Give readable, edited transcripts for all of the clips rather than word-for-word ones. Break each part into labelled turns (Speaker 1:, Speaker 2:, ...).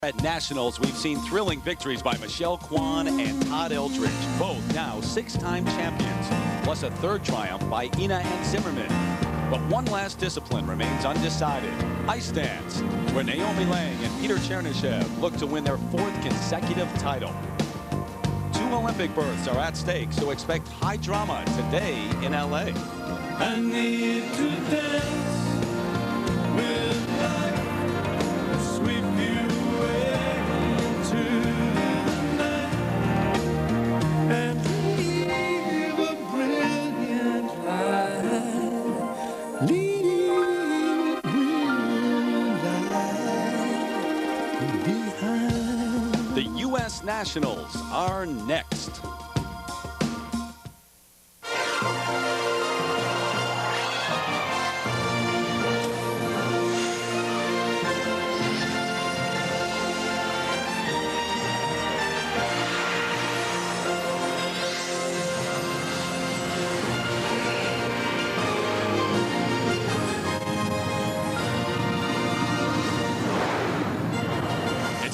Speaker 1: At Nationals, we've seen thrilling victories by Michelle Kwan and Todd Eldridge, both now 6-time champions, plus a third triumph by Ina and Zimmerman. But one last discipline remains undecided, ice dance, where Naomi Lang and Peter Chernyshev look to win their 4th consecutive title. 2 Olympic berths are at stake, so expect high drama today in LA.
Speaker 2: I need to dance with life, sweep you away into the night, and leave a brilliant light, leave a brilliant light behind.
Speaker 1: The U.S. Nationals are next.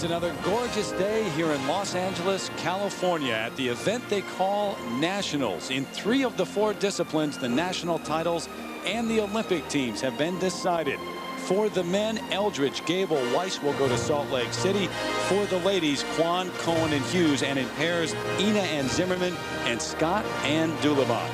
Speaker 1: Another gorgeous day here in Los Angeles, California at the event they call Nationals. In 3 of the 4 disciplines, the national titles and the Olympic teams have been decided. For the men, Eldridge, Gable, Weiss will go to Salt Lake City. For the ladies, Kwan, Cohen, and Hughes, and in pairs, Ina and Zimmerman, and Scott and Dulevant.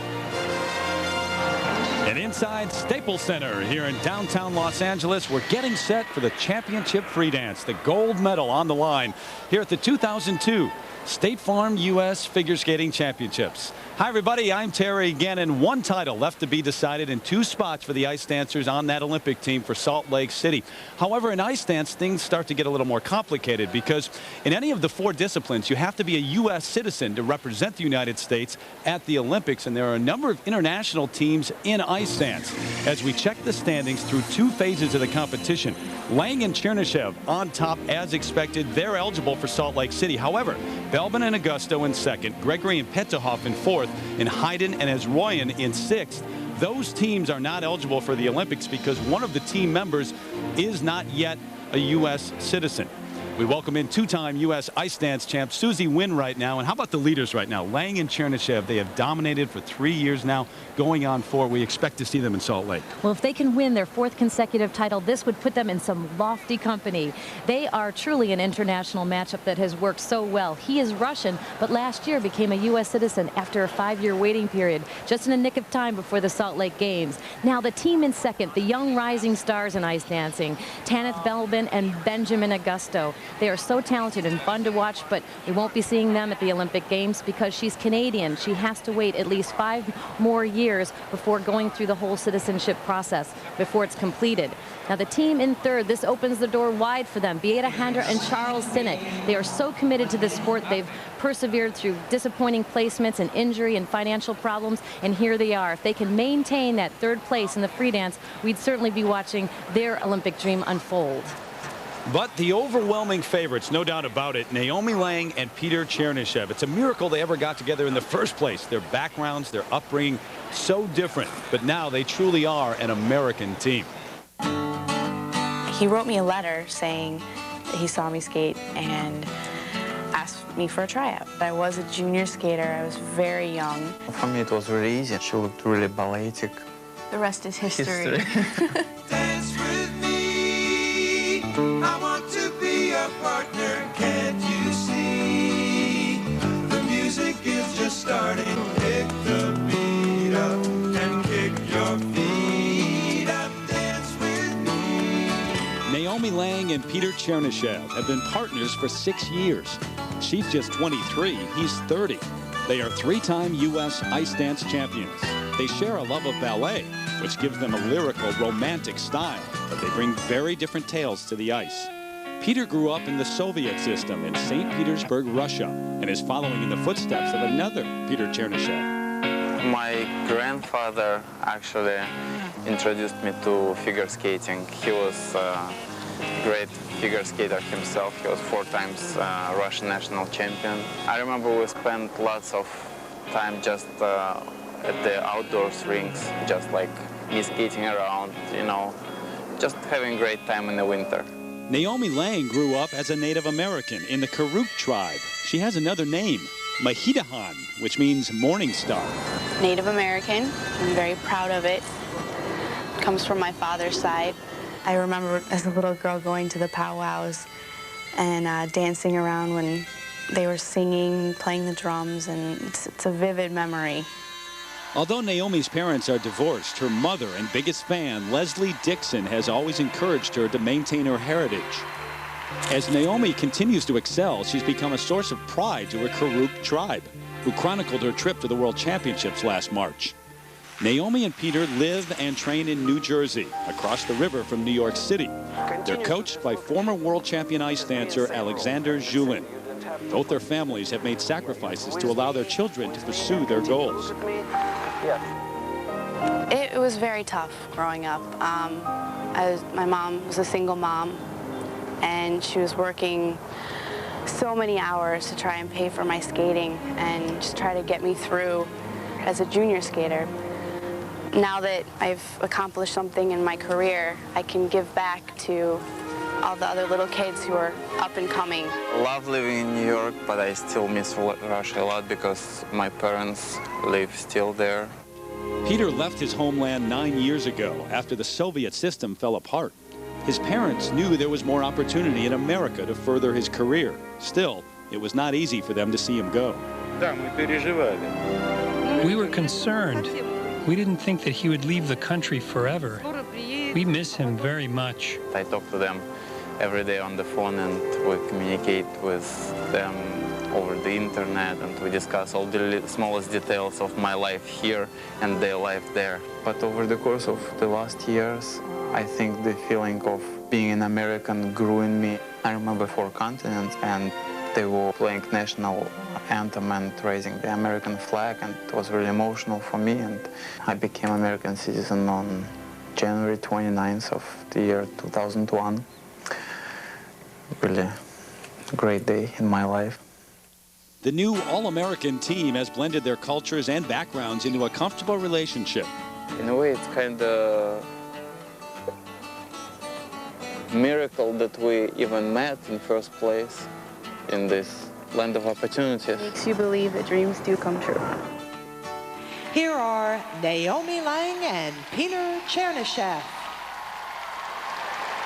Speaker 1: And inside Staples Center here in downtown Los Angeles, we're getting set for the championship free dance, the gold medal on the line here at the 2002 State Farm U.S. Figure Skating Championships. Hi, everybody. I'm Terry Gannon. 1 title left to be decided in 2 spots for the ice dancers on that Olympic team for Salt Lake City. However, in ice dance, things start to get a little more complicated because in any of the 4 disciplines, you have to be a U.S. citizen to represent the United States at the Olympics, and there are a number of international teams in ice dance. As we check the standings through 2 phases of the competition, Lang and Chernyshev on top as expected. They're eligible for Salt Lake City. However, Belbin and Augusto in 2nd, Gregory and Petterhoff in 4th, and Hayden and Azroyan in 6th. Those teams are not eligible for the Olympics because one of the team members is not yet a U.S. citizen. We welcome in 2-time U.S. ice dance champ Susie Wynn right now. And how about the leaders right now? Lang and Chernyshev, they have dominated for 3 years now, going on 4. We expect to see them in Salt Lake.
Speaker 3: Well, if they can win their 4th consecutive title, this would put them in some lofty company. They are truly an international matchup that has worked so well. He is Russian, but last year became a U.S. citizen after a 5-year waiting period, just in the nick of time before the Salt Lake Games. Now the team in 2nd, the young rising stars in ice dancing, Tanith Belbin and Benjamin Augusto. They are so talented and fun to watch, but we won't be seeing them at the Olympic Games because she's Canadian. She has to wait at least 5 more years before going through the whole citizenship process before it's completed. Now the team in 3rd, this opens the door wide for them. Beata Handra and Charles Sinnott. They are so committed to this sport. They've persevered through disappointing placements and injury and financial problems, and here they are. If they can maintain that 3rd place in the free dance, we'd certainly be watching their Olympic dream unfold.
Speaker 1: But the overwhelming favorites, no doubt about it, Naomi Lang and Peter Chernyshev. It's a miracle they ever got together in the first place. Their backgrounds, their upbringing, so different. But now they truly are an American team.
Speaker 4: He wrote me a letter saying that he saw me skate and asked me for a tryout. I was a junior skater. I was very young.
Speaker 5: For me, it was really easy. She looked really balletic.
Speaker 4: The rest is history.
Speaker 2: Dance with me, I want to be your partner, can't you see? The music is just starting, pick the beat up and kick your feet up, dance with me.
Speaker 1: Naomi Lang and Peter Chernyshev have been partners for 6 years. She's just 23, he's 30. They are 3-time U.S. ice dance champions. They share a love of ballet, which gives them a lyrical, romantic style, but they bring very different tales to the ice. Peter grew up in the Soviet system in St. Petersburg, Russia, and is following in the footsteps of another Peter Chernyshev.
Speaker 5: My grandfather actually introduced me to figure skating. He was a great figure skater himself. He was 4 times Russian national champion. I remember we spent lots of time just at the outdoors rinks, just like me skating around, you know, just having a great time in the winter.
Speaker 1: Naomi Lang grew up as a Native American in the Karuk tribe. She has another name, Mahitahan, which means morning star.
Speaker 4: Native American. I'm very proud of it. Comes from my father's side. I remember as a little girl going to the powwows and dancing around when they were singing, playing the drums, and it's a vivid memory.
Speaker 1: Although Naomi's parents are divorced, her mother and biggest fan, Leslie Dixon, has always encouraged her to maintain her heritage. As Naomi continues to excel, she's become a source of pride to her Karuk tribe, who chronicled her trip to the World Championships last March. Naomi and Peter live and train in New Jersey, across the river from New York City. They're coached by former world champion ice dancer Alexander Zulin. Both their families have made sacrifices to allow their children to pursue their goals.
Speaker 4: It was very tough growing up. My mom was a single mom, and she was working so many hours to try and pay for my skating and just try to get me through as a junior skater. Now that I've accomplished something in my career, I can give back to all the other little kids who are up and coming.
Speaker 5: I love living in New York, but I still miss Russia a lot because my parents live still there.
Speaker 1: Peter left his homeland 9 years ago after the Soviet system fell apart. His parents knew there was more opportunity in America to further his career. Still, it was not easy for them to see him go.
Speaker 6: We were concerned. We didn't think that he would leave the country forever. We miss him very much.
Speaker 5: I talk to them every day on the phone, and we communicate with them over the internet, and we discuss all the smallest details of my life here and their life there. But over the course of the last years, I think the feeling of being an American grew in me. I remember 4 continents, and they were playing national anthem and raising the American flag, and it was really emotional for me, and I became American citizen on January 29th of the year 2001. Really great day in my life.
Speaker 1: The new All-American team has blended their cultures and backgrounds into a comfortable relationship.
Speaker 5: In a way, it's kind of miracle that we even met in first place in this land of opportunities.
Speaker 4: Makes you believe that dreams do come true.
Speaker 7: Here are Naomi Lang and Peter Chernyshев.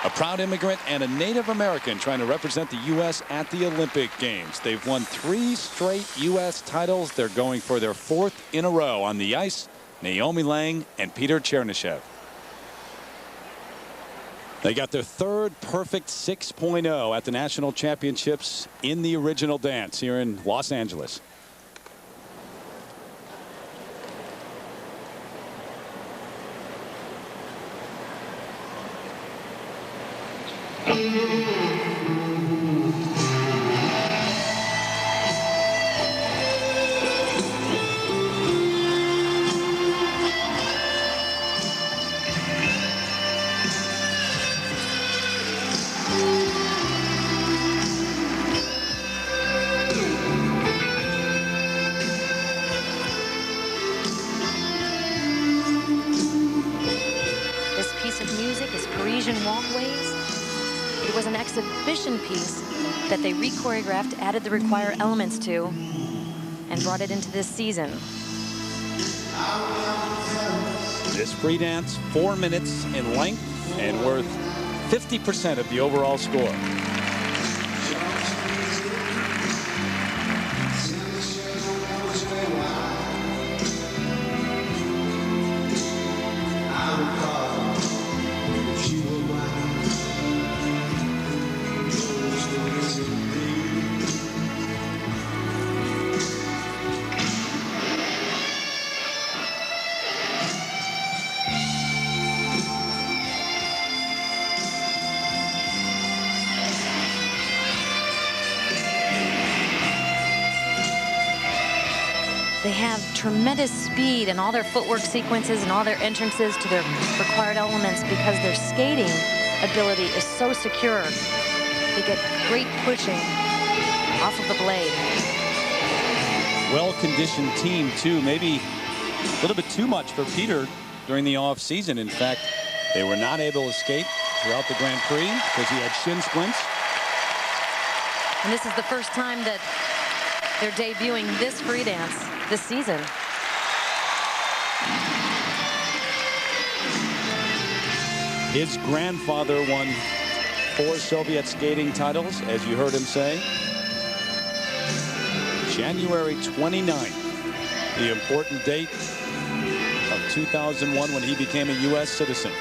Speaker 1: A proud immigrant and a Native American trying to represent the U.S. at the Olympic Games. They've won 3 straight U.S. titles. They're going for their 4th in a row on the ice. Naomi Lang and Peter Chernyshев. They got their 3rd perfect 6.0 at the National Championships in the original dance here in Los Angeles.
Speaker 3: This piece of music is Parisian Walkways. It was an exhibition piece that they re-choreographed, added the required elements to, and brought it into this season.
Speaker 1: This free dance, 4 minutes in length and worth 50% of the overall score.
Speaker 3: They have tremendous speed in all their footwork sequences and all their entrances to their required elements because their skating ability is so secure. They get great pushing off of the blade.
Speaker 1: Well-conditioned team, too. Maybe a little bit too much for Peter during the off season. In fact, they were not able to skate throughout the Grand Prix because he had shin splints.
Speaker 3: And this is the first time that they're debuting this free dance this season.
Speaker 1: His grandfather won 4 Soviet skating titles, as you heard him say. January 29th, the important date of 2001 when he became a U.S. citizen.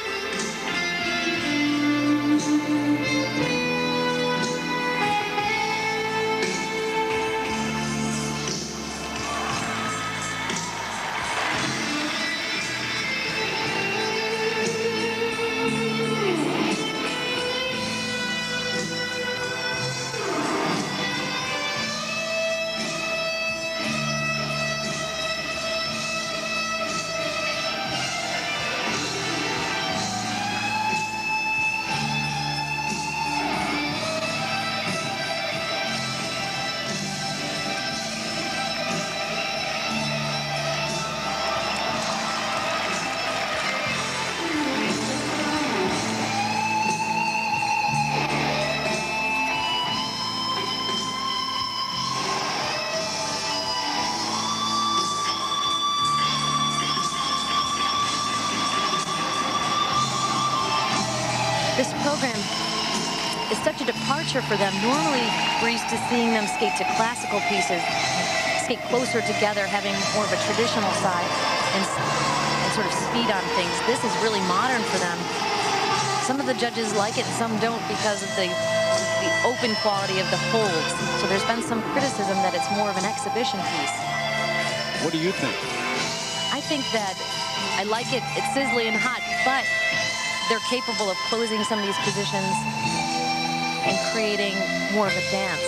Speaker 3: This program is such a departure for them. Normally, we're used to seeing them skate to classical pieces, skate closer together, having more of a traditional side, and sort of speed on things. This is really modern for them. Some of the judges like it, some don't, because of the open quality of the holds. So there's been some criticism that it's more of an exhibition piece.
Speaker 1: What do you think?
Speaker 3: I think that I like it. It's sizzly and hot, but they're capable of closing some of these positions and creating more of a dance.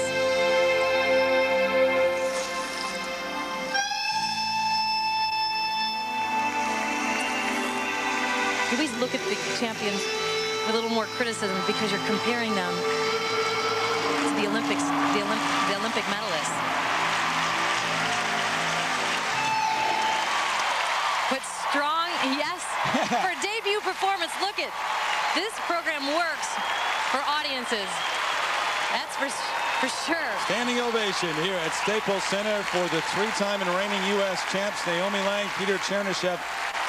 Speaker 3: You always look at the champions with a little more criticism because you're comparing them to the Olympics, the Olympic medalists. But strong, yes, for a debut performance. Look at this program works for audiences. That's for sure.
Speaker 1: Standing ovation here at Staples Center for the 3-time and reigning U.S. champs Naomi Lang, Peter Chernyshев,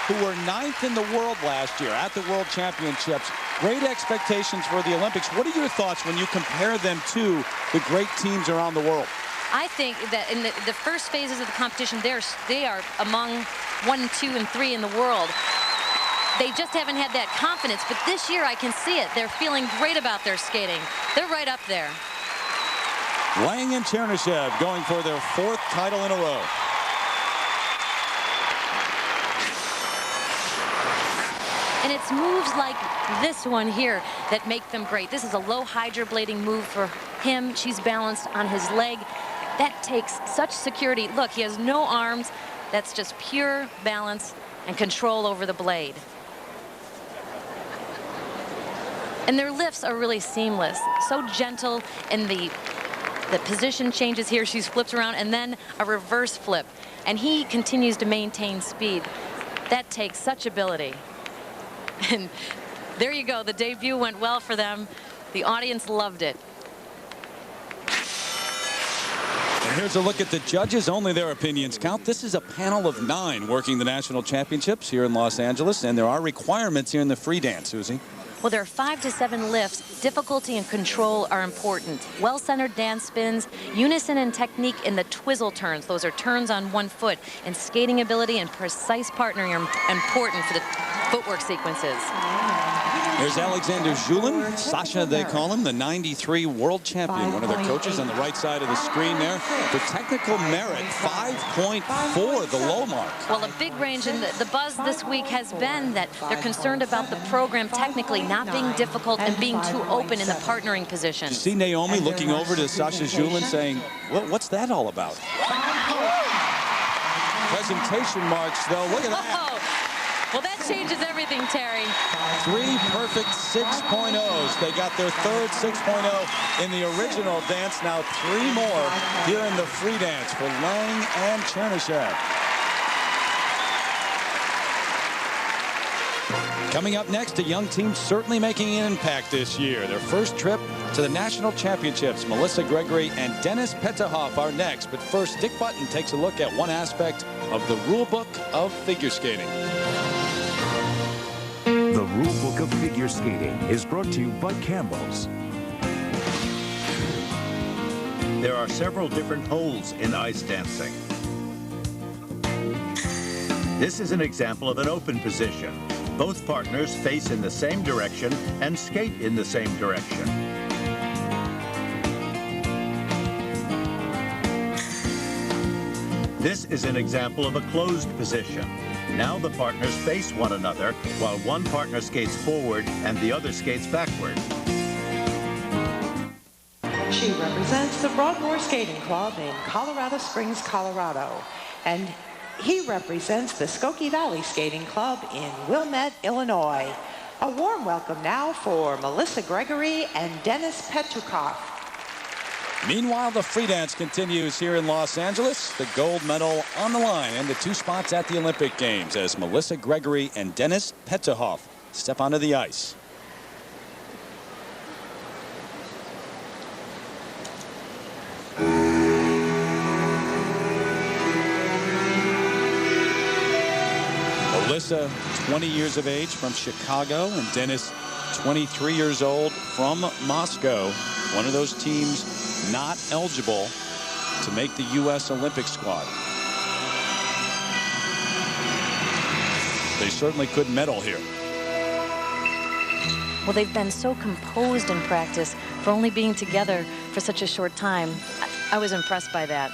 Speaker 1: who were 9th in the world last year at the World Championships. Great expectations for the Olympics. What are your thoughts when you compare them to the great teams around the world?
Speaker 3: I think that in the first phases of the competition, they are among 1, 2, and 3 in the world. They just haven't had that confidence, but this year I can see it. They're feeling great about their skating. They're right up there.
Speaker 1: Lang and Chernyshев going for their 4th title in a row.
Speaker 3: And it's moves like this one here that make them great. This is a low hydroblading move for him. She's balanced on his leg. That takes such security. Look, he has no arms. That's just pure balance and control over the blade. And their lifts are really seamless. So gentle in the position changes here. She's flipped around and then a reverse flip. And he continues to maintain speed. That takes such ability. And there you go. The debut went well for them. The audience loved it.
Speaker 1: And here's a look at the judges. Only their opinions count. This is a panel of 9 working the national championships here in Los Angeles. And there are requirements here in the free dance, Susie.
Speaker 3: Well, there are 5 to 7 lifts. Difficulty and control are important. Well-centered dance spins, unison and technique in the twizzle turns. Those are turns on one foot. And skating ability and precise partnering are important for the footwork sequences.
Speaker 1: There's Alexander Zulin, Sasha they call him, the 93 world champion. One of their coaches on the right side of the screen there. For technical merit, 5.4, the low mark.
Speaker 3: Well, a big range, and the buzz this week has been that they're concerned about the program technically not being difficult and being too open in the partnering position.
Speaker 1: You see Naomi looking over to Sasha Zulin saying, what's that all about? Presentation marks, though. Look at that.
Speaker 3: Well, that changes everything, Terry.
Speaker 1: 3 perfect 6.0s. They got their 3rd 6.0 in the original dance. Now 3 more here in the free dance for Lang and Chernyshев. Coming up next, a young team certainly making an impact this year. Their first trip to the national championships. Melissa Gregory and Dennis Petterhoff are next. But first, Dick Button takes a look at one aspect of the rule book of figure skating.
Speaker 8: The rule book of figure skating is brought to you by Campbell's.
Speaker 9: There are several different holds in ice dancing. This is an example of an open position. Both partners face in the same direction and skate in the same direction. This is an example of a closed position. Now the partners face one another while one partner skates forward and the other skates backward.
Speaker 7: She represents the Broadmoor Skating Club in Colorado Springs, Colorado. And he represents the Skokie Valley Skating Club in Wilmette, Illinois. A warm welcome now for Melissa Gregory and Dennis Petterhoff.
Speaker 1: Meanwhile, the free dance continues here in Los Angeles. The gold medal on the line and the 2 spots at the Olympic Games as Melissa Gregory and Dennis Petterhoff step onto the ice. Melissa, 20 years of age, from Chicago, and Dennis, 23 years old, from Moscow. One of those teams not eligible to make the U.S. Olympic squad. They certainly could medal here.
Speaker 3: Well, they've been so composed in practice for only being together for such a short time. I was impressed by that.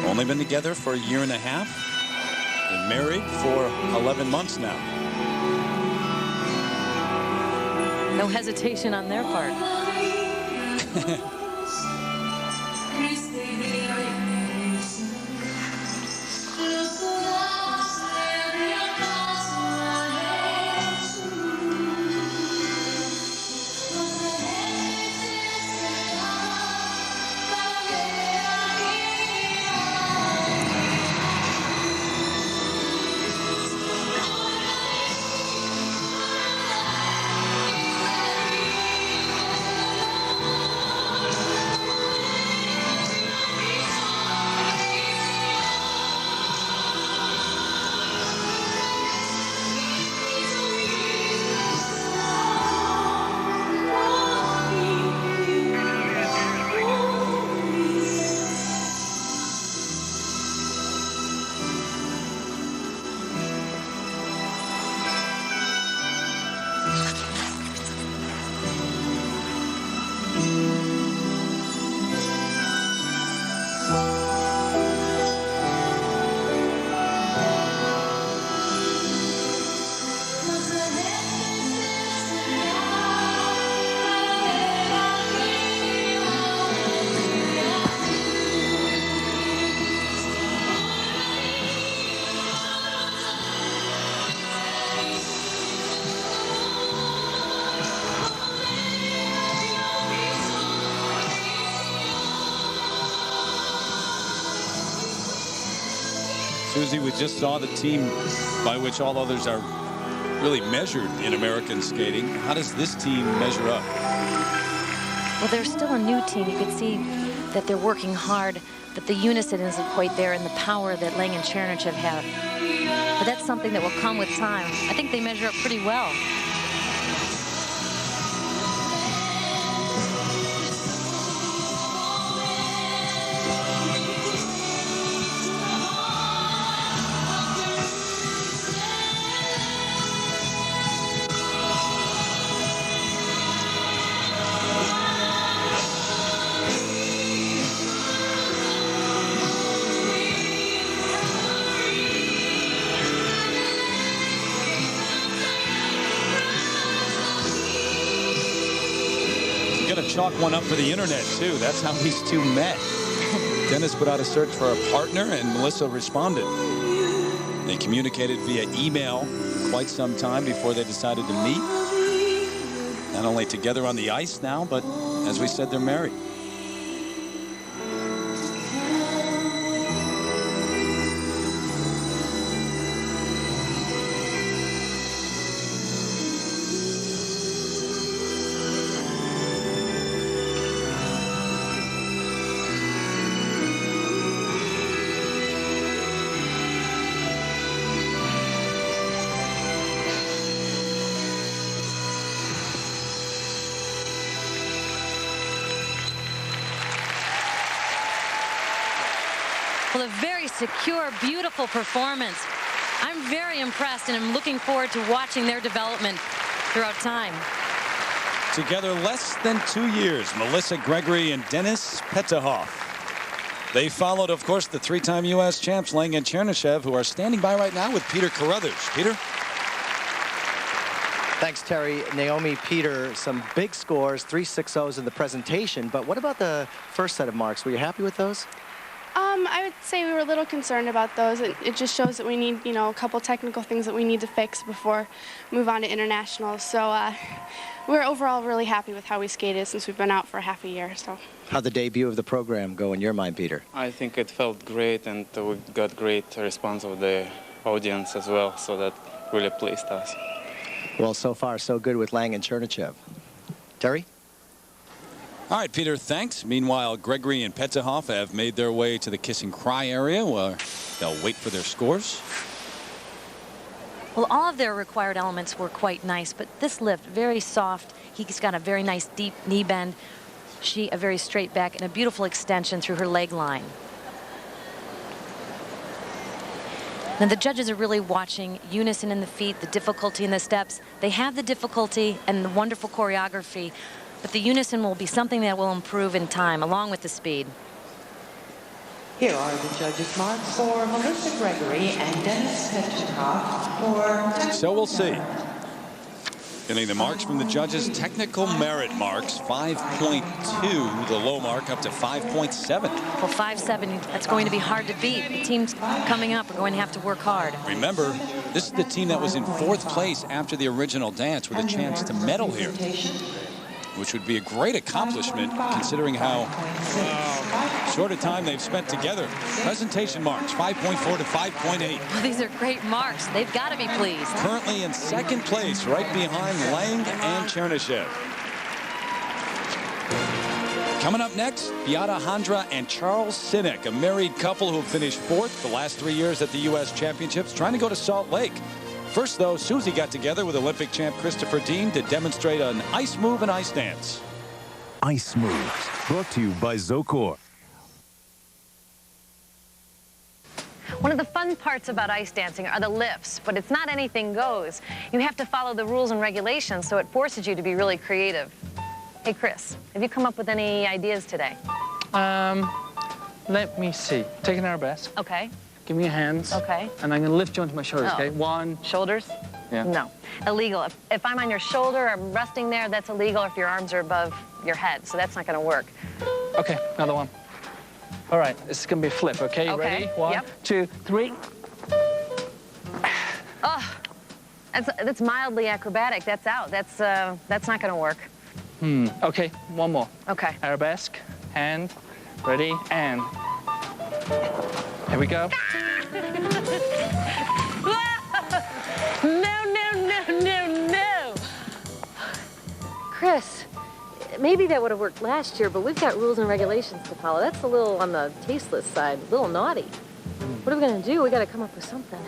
Speaker 1: Only been together for a year and a half. Been married for 11 months now.
Speaker 3: No hesitation on their part.
Speaker 1: Susie, we just saw the team by which all others are really measured in American skating. How does this team measure up?
Speaker 3: Well, they're still a new team. You could see that they're working hard, that the unison isn't quite there, and the power that Lang and Chernichev have. But that's something that will come with time. I think they measure up pretty well.
Speaker 1: Chalk one up for the internet too. That's how these two met. Dennis put out a search for a partner and Melissa responded. They communicated via email quite some time before they decided to meet. Not only together on the ice now, but as we said, they're married.
Speaker 3: Well, a very secure, beautiful performance. I'm very impressed, and I'm looking forward to watching their development throughout time.
Speaker 1: Together less than 2 years, Melissa Gregory and Denis Petahov. They followed, of course, the three-time U.S. champs Lang and Chernyshев, who are standing by right now with Peter Carruthers. Peter?
Speaker 10: Thanks, Terry. Naomi, Peter, some big scores, 3 6-0s in the presentation. But what about the first set of marks? Were you happy with those?
Speaker 4: I would say we were a little concerned about those. It just shows that we need, you know, a couple technical things that we need to fix before move on to internationals. So we're overall really happy with how we skated since we've been out for half a year. So.
Speaker 10: How'd the debut of the program go in your mind, Peter?
Speaker 5: I think it felt great, and we got great response of the audience as well, so that really pleased us.
Speaker 10: Well, so far, so good with Lang and Chernyshев. Terry?
Speaker 1: All right, Peter, thanks. Meanwhile, Gregory and Petahov have made their way to the kiss and cry area where they'll wait for their scores.
Speaker 3: Well, all of their required elements were quite nice, but this lift, very soft. He's got a very nice deep knee bend. She, a very straight back and a beautiful extension through her leg line. Now, the judges are really watching unison in the feet, the difficulty in the steps. They have the difficulty and the wonderful choreography, but the unison will be something that will improve in time, along with the speed.
Speaker 7: Here are the judges' marks for Melissa Gregory and Denis Petahov for...
Speaker 1: So we'll see. Getting the marks from the judges, technical merit marks, 5.2, the low mark up to 5.7.
Speaker 3: Well, 5.7, that's going to be hard to beat. The teams coming up are going to have to work hard.
Speaker 1: Remember, this is the team that was in 4th place after the original dance with a chance to medal here, which would be a great accomplishment considering how short a time they've spent together. Presentation marks, 5.4 to 5.8.
Speaker 3: Well, these are great marks. They've got to be pleased.
Speaker 1: Currently in 2nd place, right behind Lang and Chernyshев. Coming up next, Beata Handra and Charles Sinek, a married couple who finished 4th the last 3 years at the U.S. Championships, trying to go to Salt Lake. First, though, Susie got together with Olympic champ Christopher Dean to demonstrate an ice move and ice dance.
Speaker 8: Ice Moves, brought to you by Zocor.
Speaker 3: One of the fun parts about ice dancing are the lifts, but it's not anything goes. You have to follow the rules and regulations, so it forces you to be really creative. Hey, Chris, have you come up with any ideas today?
Speaker 11: Let me see. Take an arabesque.
Speaker 3: Okay.
Speaker 11: Give me your hands.
Speaker 3: Okay.
Speaker 11: And I'm going to lift you onto my shoulders, okay? One.
Speaker 3: Shoulders?
Speaker 11: Yeah.
Speaker 3: No. Illegal. If I'm on your shoulder, I'm resting there, that's illegal if your arms are above your head, so that's not going to work.
Speaker 11: Okay, another one. All right, this is going to be a flip, okay?
Speaker 3: Okay.
Speaker 11: Ready? One, 2, 3.
Speaker 3: Oh, that's mildly acrobatic. That's out. That's not going to work.
Speaker 11: Okay, one more.
Speaker 3: Okay.
Speaker 11: Arabesque, hand, ready, and... Here we go.
Speaker 3: No. Chris, maybe that would have worked last year, but we've got rules and regulations to follow. That's a little on the tasteless side, a little naughty. What are we going to do? We got to come up with something.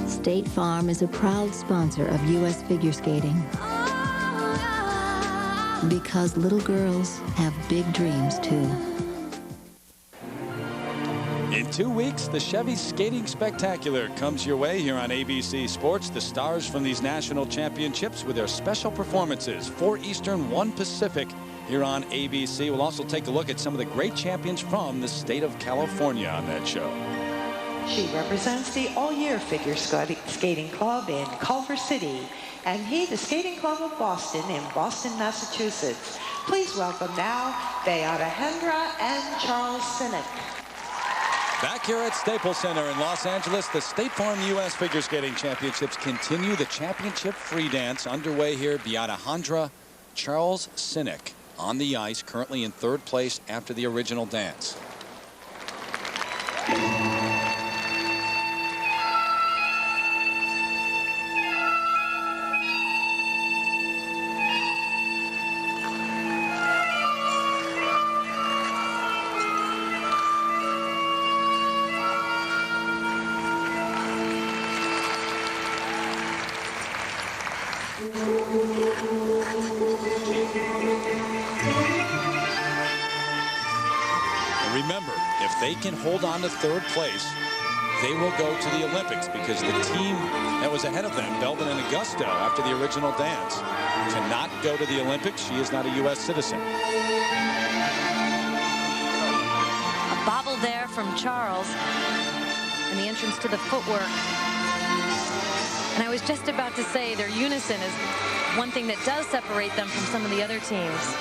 Speaker 12: State Farm is a proud sponsor of U.S. figure skating. Because little girls have big dreams, too.
Speaker 1: In 2 weeks, the Chevy Skating Spectacular comes your way here on ABC Sports. The stars from these national championships with their special performances, 4 Eastern, 1 Pacific, here on ABC. We'll also take a look at some of the great champions from the state of California on that show.
Speaker 7: She represents the All-Year Figure Skating Club in Culver City, and he, the Skating Club of Boston in Boston, Massachusetts. Please welcome now Beata Handra and Charles Sinek.
Speaker 1: Back here at Staples Center in Los Angeles, the State Farm U.S. Figure Skating Championships continue. The championship free dance underway here. Beata Handra, Charles Sinek on the ice, currently in 3rd place after the original dance. If they can hold on to third place, they will go to the Olympics, because the team that was ahead of them, Belbin and Augusto, after the original dance, cannot go to the Olympics. She is not a U.S. citizen.
Speaker 3: A bobble there from Charles in the entrance to the footwork. And I was just about to say their unison is one thing that does separate them from some of the other teams.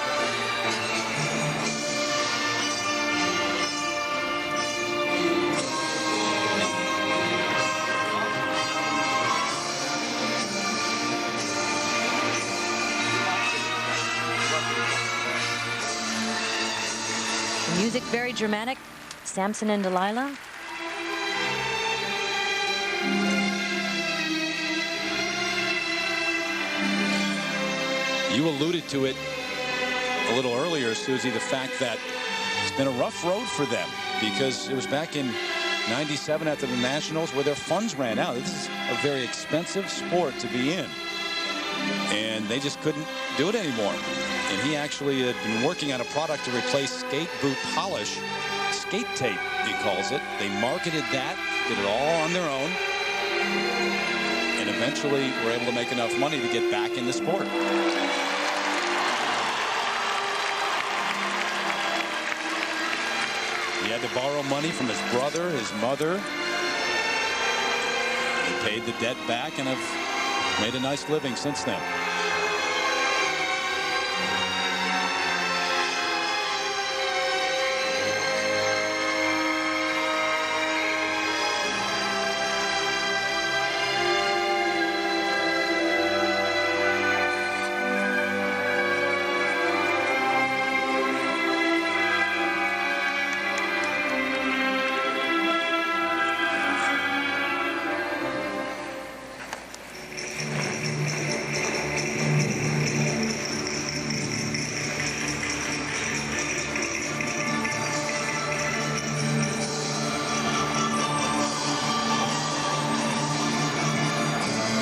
Speaker 3: Music very dramatic. Samson and Delilah.
Speaker 1: You alluded to it a little earlier, Susie, the fact that it's been a rough road for them, because it was back in '97 after the Nationals where their funds ran out. This is a very expensive sport to be in, and they just couldn't do it anymore. And he actually had been working on a product to replace skate boot polish. Skate tape, he calls it. They marketed that, did it all on their own, and eventually were able to make enough money to get back in the sport. He had to borrow money from his brother, his mother. He paid the debt back and have made a nice living since then.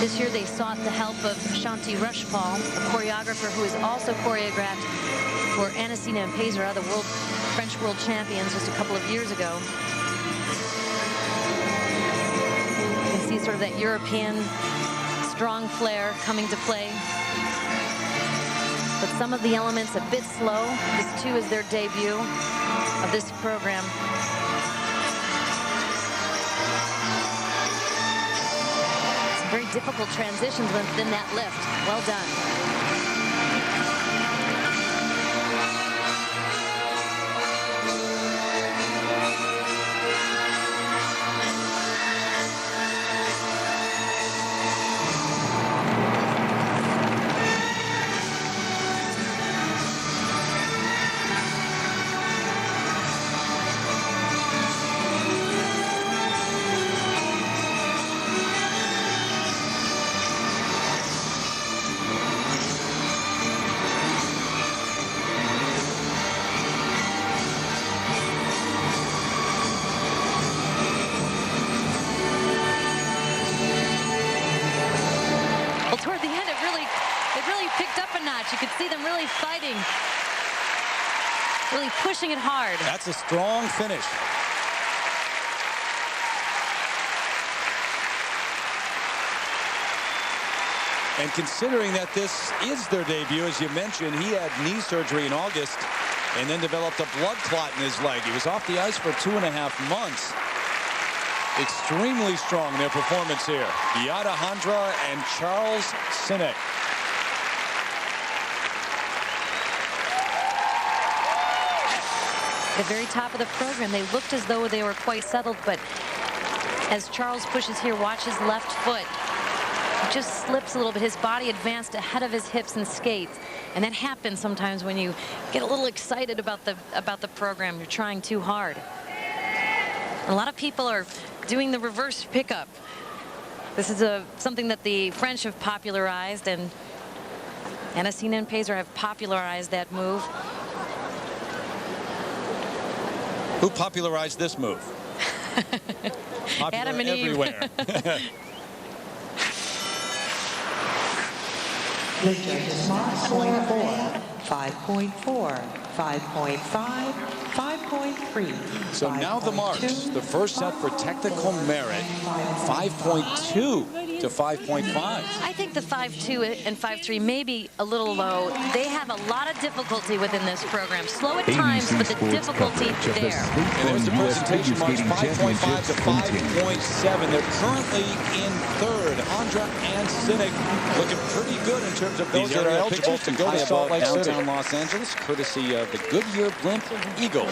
Speaker 3: This year they sought the help of Shanti Rushpal, a choreographer who has also choreographed for Anasina and Pezera, the French world champions, just a couple of years ago. You can see sort of that European strong flair coming to play. But some of the elements a bit slow. This too is their debut of this program. Very difficult transitions within that lift. Well done. You could see them really fighting, really pushing it hard.
Speaker 1: That's a strong finish. And considering that this is their debut, as you mentioned, he had knee surgery in August and then developed a blood clot in his leg. He was off the ice for 2.5 months. Extremely strong, their performance here. Beata Handra and Charles Sinek.
Speaker 3: At the very top of the program, they looked as though they were quite settled, but as Charles pushes here, watch his left foot. It just slips a little bit. His body advanced ahead of his hips and skates, and that happens sometimes when you get a little excited about the program. You're trying too hard. And a lot of people are doing the reverse pickup. This is something that the French have popularized, and Anasina and Pezera have popularized that move.
Speaker 1: Who popularized this move? Popular
Speaker 3: Adam and
Speaker 1: everywhere.
Speaker 7: The judges mark score 5.4, 5.5, 5.3.
Speaker 1: So now the marks. The first set for technical merit, 5.2 to 5.5.
Speaker 3: I think the 5.2 and 5.3 may be a little low. They have a lot of difficulty within this program. Slow at times, but the difficulty there.
Speaker 1: And there's the presentation marks, 5.5 to 5.7. They're currently in third. Andra and Sinek looking pretty good in terms of those that are eligible to go to Salt Lake City. Downtown Los Angeles, courtesy of the Goodyear Blimp Eagle.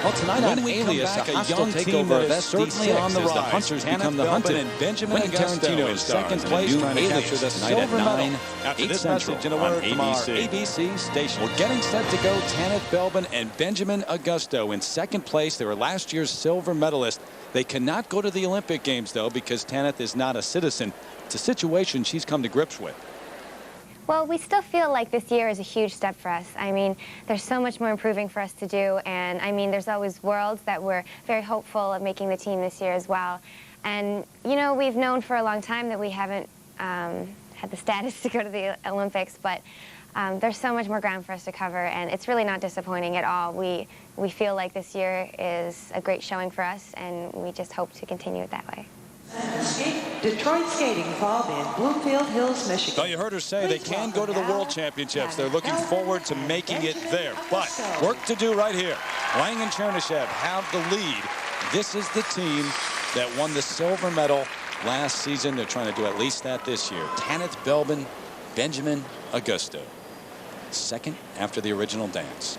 Speaker 1: Well, tonight on Alias, a young team that is certainly on the rise. The Hunters become the hunted. And Benjamin Tarantino in second place, trying to capture the silver medal. After this message and a word from our ABC station. We're getting set to go. Tanith Belbin and Benjamin Augusto in second place. They were last year's silver medalist. They cannot go to the Olympic Games, though, because Tanith is not a citizen. It's a situation she's come to grips with.
Speaker 13: Well, we still feel like this year is a huge step for us. I mean, there's so much more improving for us to do, and I mean, there's always worlds that we're very hopeful of making the team this year as well. And, you know, we've known for a long time that we haven't had the status to go to the Olympics, but there's so much more ground for us to cover, and it's really not disappointing at all. We feel like this year is a great showing for us, and we just hope to continue it that way.
Speaker 7: Detroit Skating Club in Bloomfield Hills, Michigan.
Speaker 1: Well, you heard her say they can go to the World Championships. They're looking forward to making it there. But work to do right here. Lang and Chernyshев have the lead. This is the team that won the silver medal last season. They're trying to do at least that this year. Tanith Belbin, Benjamin Augusto. Second after the original dance.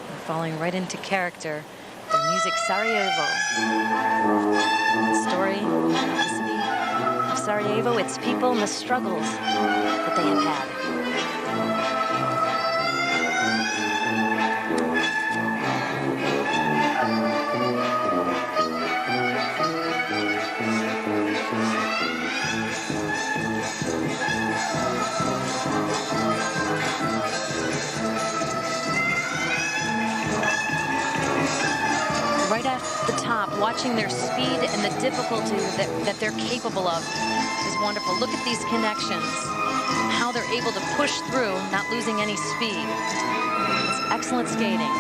Speaker 3: We're falling right into character. The music Sarajevo. The story of the city of Sarajevo, its people, and the struggles that they have had. Right at the top, watching their speed and the difficulty that they're capable of is wonderful. Look at these connections, how they're able to push through, not losing any speed. It's excellent skating.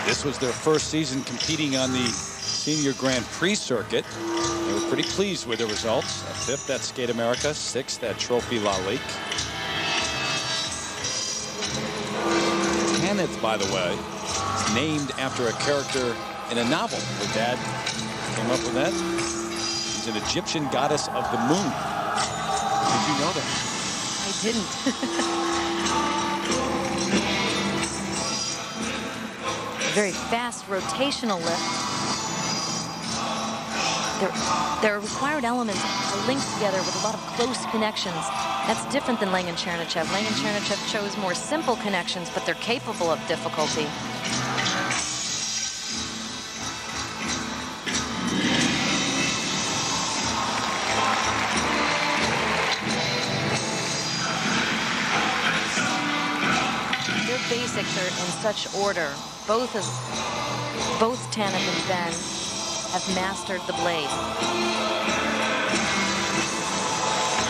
Speaker 1: This was their first season competing on the Senior Grand Prix circuit. They were pretty pleased with the results. A fifth at Skate America, sixth at Trophy La Ligue. Tanith, by the way, is named after a character in a novel. Her dad came up with that. She's an Egyptian goddess of the moon. Did you know that?
Speaker 3: I didn't. Very fast rotational lift. Their required elements are linked together with a lot of close connections. That's different than Lang and Chernyshев. Lang and Chernyshев chose more simple connections, but they're capable of difficulty. Their basics are in such order. Both Tanith and Ben have mastered the blade.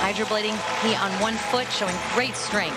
Speaker 3: Hydroblading, he on one foot, showing great strength.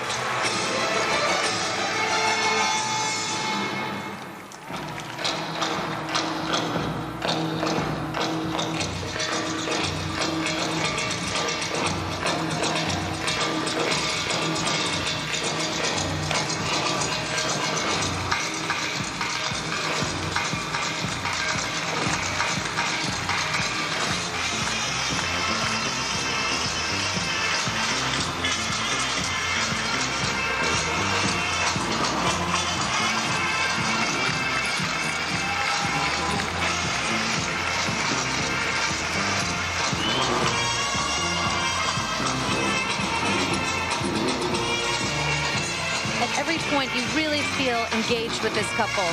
Speaker 3: point, you really feel engaged with this couple.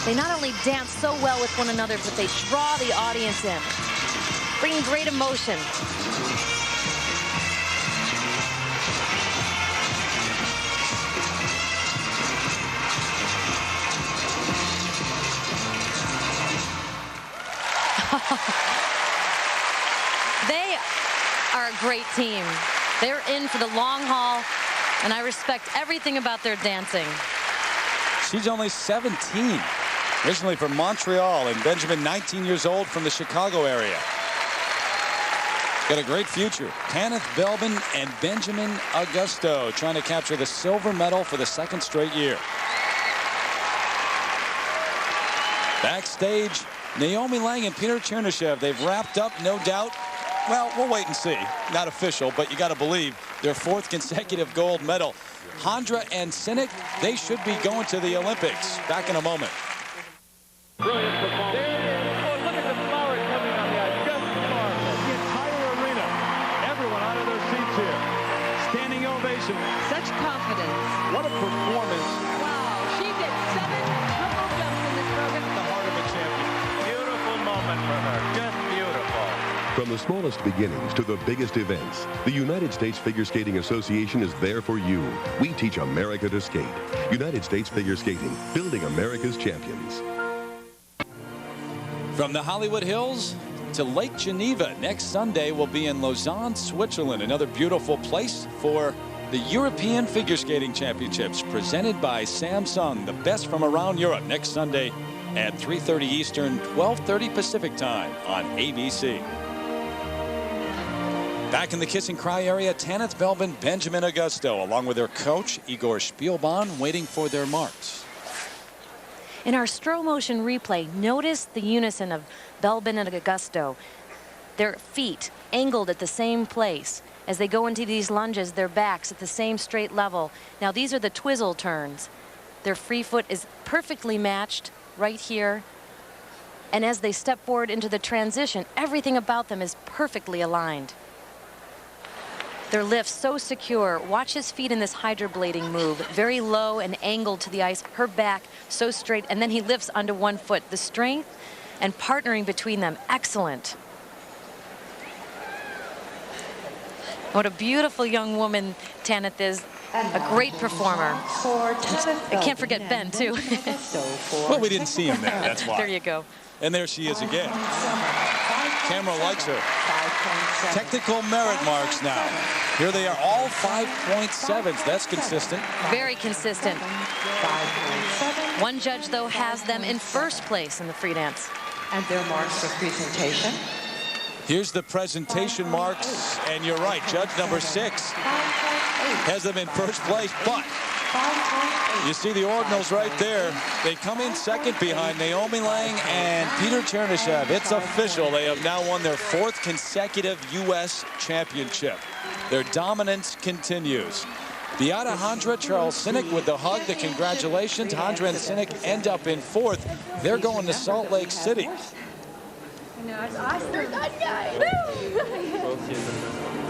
Speaker 3: They not only dance so well with one another, but they draw the audience in, bringing great emotion. They are a great team. They're in for the long haul, and I respect everything about their dancing.
Speaker 1: She's only 17, originally from Montreal, and Benjamin 19 years old from the Chicago area. Got a great future. Tanith Belbin and Benjamin Augusto trying to capture the silver medal for the second straight year. Backstage, Naomi Lang and Peter Chernyshев, they've wrapped up, no doubt. Well, we'll wait and see. Not official, but you got to believe their fourth consecutive gold medal. Handra and Sinek, they should be going to the Olympics. Back in a moment.
Speaker 14: Brilliant performance. There it is. Oh, look at the flowers coming on the ice. Just marvelous. The entire arena. Everyone out of their seats here. Standing ovation.
Speaker 15: Such confidence.
Speaker 14: What a performance.
Speaker 15: Wow. She did 7 triple jumps in this program.
Speaker 14: The heart of a champion. Beautiful moment for her. Just beautiful.
Speaker 16: From the smallest beginnings to the biggest events, the United States Figure Skating Association is there for you. We teach America to skate. United States Figure Skating, building America's champions.
Speaker 1: From the Hollywood Hills to Lake Geneva, next Sunday we'll be in Lausanne, Switzerland, another beautiful place for the European Figure Skating Championships, presented by Samsung, the best from around Europe, next Sunday at 3:30 Eastern, 12:30 Pacific time on ABC. Back in the Kiss and Cry area, Tanith Belbin, Benjamin Augusto, along with their coach, Igor Spielban, waiting for their marks.
Speaker 3: In our slow motion replay, notice the unison of Belbin and Augusto. Their feet angled at the same place. As they go into these lunges, their backs at the same straight level. Now these are the twizzle turns. Their free foot is perfectly matched right here. And as they step forward into the transition, everything about them is perfectly aligned. Their lift so secure. Watch his feet in this hydroblading move. Very low and angled to the ice. Her back so straight. And then he lifts onto one foot. The strength and partnering between them. Excellent. What a beautiful young woman Tanith is. A great performer. I can't forget Ben, too.
Speaker 1: Well, we didn't see him there. That's why.
Speaker 3: There you go.
Speaker 1: And there she is again. Camera likes her. Technical merit marks now. Here they are, all 5.7s. That's consistent.
Speaker 3: Very consistent. One judge, though, has them in first place in the free dance.
Speaker 7: And their marks for presentation.
Speaker 1: Here's the presentation marks, and you're right, judge number 6 has them in first place, but you see the ordinals right there. They come in second behind Naomi Lang and Peter Chernyshев. It's official. They have now won their 4th consecutive U.S. championship. Their dominance continues. Beata Handra, Charles Sinek with the hug, the congratulations. Handra and Sinek end up in 4th. They're going to Salt Lake City.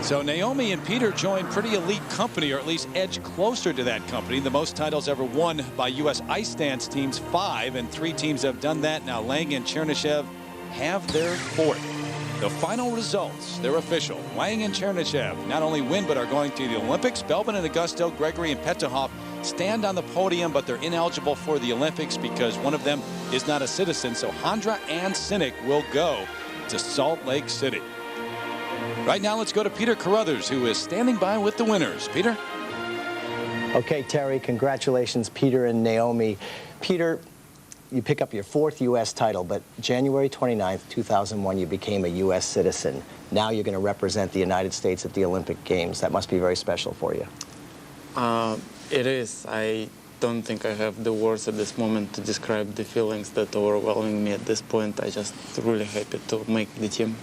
Speaker 1: So Naomi and Peter join pretty elite company, or at least edge closer to that company. The most titles ever won by U.S. ice dance teams, 5, and 3 teams have done that. Now Lang and Chernyshев have their 4th. The final results, they're official. Lang and Chernyshев not only win, but are going to the Olympics. Belbin and Augusto, Gregory and Petterhoff stand on the podium, but they're ineligible for the Olympics because one of them is not a citizen. So Handra and Sinek will go to Salt Lake City. Right now, let's go to Peter Carruthers, who is standing by with the winners. Peter?
Speaker 10: Okay, Terry, congratulations, Peter and Naomi. Peter, you pick up your 4th U.S. title, but January 29th, 2001, you became a U.S. citizen. Now you're going to represent the United States at the Olympic Games. That must be very special for you.
Speaker 5: It is. I don't think I have the words at this moment to describe the feelings that are overwhelming me at this point. I'm just really happy to make the team.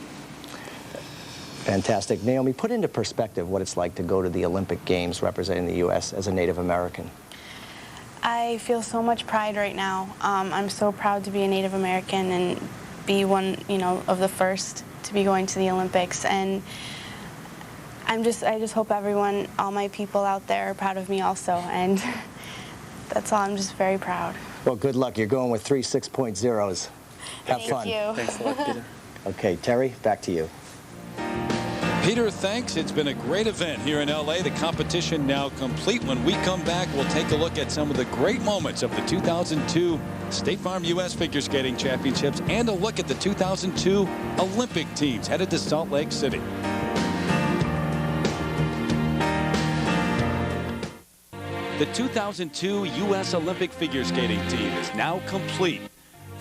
Speaker 10: Fantastic. Naomi, put into perspective what it's like to go to the Olympic Games representing the U.S. as a Native American.
Speaker 4: I feel so much pride right now. I'm so proud to be a Native American and be one, of the first to be going to the Olympics. And I just hope everyone, all my people out there are proud of me also, and that's all. I'm just very proud.
Speaker 10: Well, good luck. You're going with 3 6.0s. Have fun.
Speaker 4: Thank you.
Speaker 11: Thanks a lot, Peter.
Speaker 10: Okay, Terry, back to you.
Speaker 1: Peter, thanks. It's been a great event here in LA. The competition now complete. When we come back, we'll take a look at some of the great moments of the 2002 State Farm U.S. Figure Skating Championships and a look at the 2002 Olympic teams headed to Salt Lake City. The 2002 U.S. Olympic figure skating team is now complete.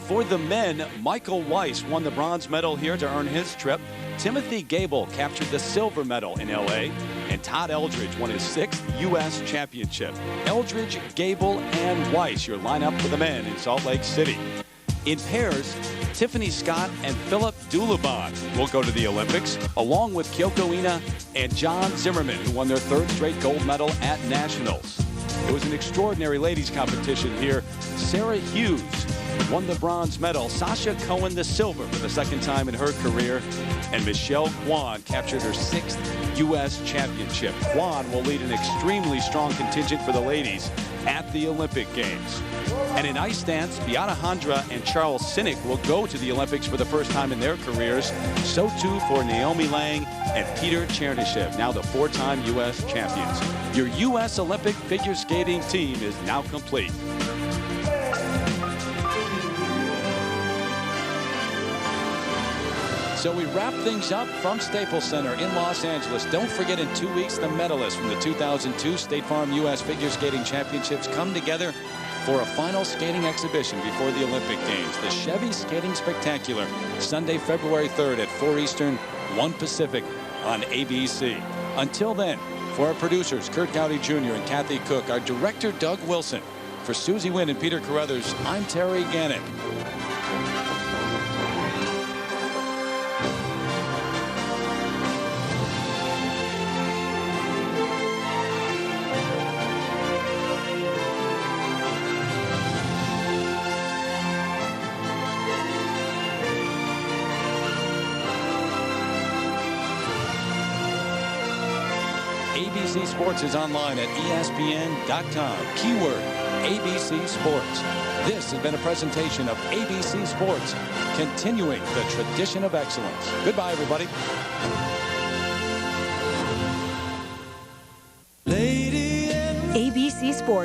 Speaker 1: For the men, Michael Weiss won the bronze medal here to earn his trip. Timothy Gable captured the silver medal in L.A. And Todd Eldridge won his 6th U.S. championship. Eldridge, Gable, and Weiss, your lineup for the men in Salt Lake City. In pairs, Tiffany Scott and Philip Dulabon will go to the Olympics, along with Kyoko Ina and John Zimmerman, who won their 3rd straight gold medal at Nationals. It was an extraordinary ladies competition here. Sarah Hughes won the bronze medal. Sasha Cohen the silver for the 2nd time in her career. And Michelle Kwan captured her 6th U.S. championship. Kwan will lead an extremely strong contingent for the ladies at the Olympic Games. And in ice dance, Beata Handra and Charles Sinek will go to the Olympics for the first time in their careers. So too for Naomi Lang and Peter Chernishev, now the 4-time U.S. champions. Your U.S. Olympic figure skating team is now complete. So we wrap things up from Staples Center in Los Angeles. Don't forget, in 2 weeks, the medalists from the 2002 State Farm U.S. Figure Skating Championships come together for a final skating exhibition before the Olympic Games. The Chevy Skating Spectacular, Sunday, February 3rd at 4 Eastern, 1 Pacific on ABC. Until then, for our producers, Kurt Gowdy Jr. and Kathy Cook, our director, Doug Wilson, for Susie Wynn and Peter Carruthers, I'm Terry Gannon. ABC Sports is online at ESPN.com. Keyword ABC Sports. This has been a presentation of ABC Sports, continuing the tradition of excellence. Goodbye, everybody.
Speaker 2: Lady
Speaker 17: ABC Sports